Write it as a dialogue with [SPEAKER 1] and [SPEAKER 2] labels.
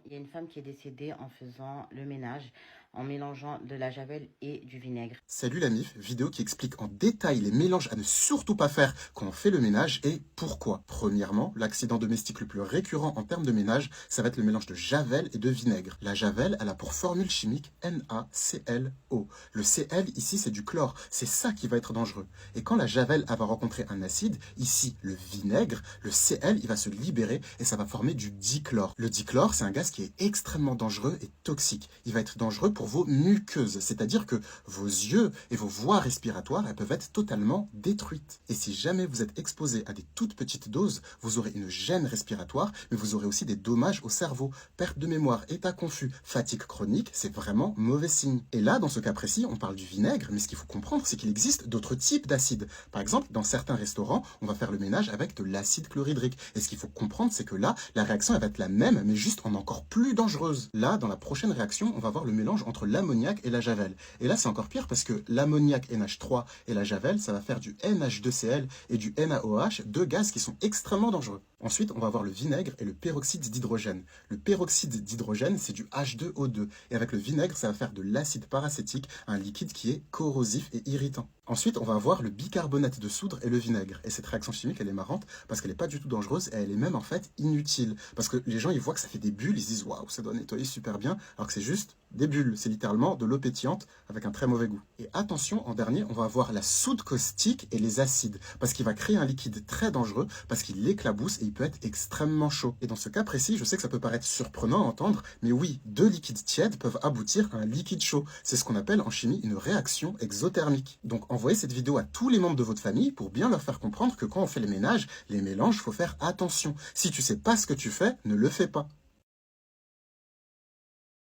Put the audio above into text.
[SPEAKER 1] il y a une femme qui est décédée en faisant le ménage, en mélangeant de la javel et du vinaigre.
[SPEAKER 2] Salut la MIF, vidéo qui explique en détail les mélanges à ne surtout pas faire quand on fait le ménage et pourquoi. Premièrement, l'accident domestique le plus récurrent en termes de ménage, ça va être le mélange de javel et de vinaigre. La javel, elle a pour formule chimique NaClO. Le Cl ici, c'est du chlore, c'est ça qui va être dangereux. Et quand la javel elle va rencontrer un acide, ici le vinaigre, le Cl il va se libérer et ça va former du dichlore. Le dichlore, c'est un gaz qui est extrêmement dangereux et toxique. Il va être dangereux pour vos muqueuses, c'est-à-dire que vos yeux et vos voies respiratoires, elles peuvent être totalement détruites. Et si jamais vous êtes exposé à des toutes petites doses, vous aurez une gêne respiratoire, mais vous aurez aussi des dommages au cerveau, perte de mémoire, état confus, fatigue chronique, c'est vraiment mauvais signe. Et là, dans ce cas précis, on parle du vinaigre, mais ce qu'il faut comprendre, c'est qu'il existe d'autres types d'acides. Par exemple, dans certains restaurants, on va faire le ménage avec de l'acide chlorhydrique. Et ce qu'il faut comprendre, c'est que là, la réaction, elle va être la même, mais juste en encore plus dangereuse. Là, dans la prochaine réaction, on va voir le mélange entre l'ammoniac et la javel. Et là, c'est encore pire parce que l'ammoniac NH3 et la javel, ça va faire du NH2Cl et du NaOH, deux gaz qui sont extrêmement dangereux. Ensuite, on va avoir le vinaigre et le peroxyde d'hydrogène. Le peroxyde d'hydrogène, c'est du H2O2. Et avec le vinaigre, ça va faire de l'acide paracétique, un liquide qui est corrosif et irritant. Ensuite, on va avoir le bicarbonate de soude et le vinaigre. Et cette réaction chimique, elle est marrante parce qu'elle n'est pas du tout dangereuse et elle est même en fait inutile. Parce que les gens, ils voient que ça fait des bulles, ils se disent waouh, ça doit nettoyer super bien, alors que c'est juste des bulles. C'est littéralement de l'eau pétillante avec un très mauvais goût. Et attention, en dernier, on va avoir la soude caustique et les acides. Parce qu'il va créer un liquide très dangereux, parce qu'il éclabousse et il peut être extrêmement chaud. Et dans ce cas précis, je sais que ça peut paraître surprenant à entendre, mais oui, deux liquides tièdes peuvent aboutir à un liquide chaud. C'est ce qu'on appelle en chimie une réaction exothermique. Donc envoyez cette vidéo à tous les membres de votre famille pour bien leur faire comprendre que quand on fait les ménages, les mélanges, faut faire attention. Si tu sais pas ce que tu fais, ne le fais pas.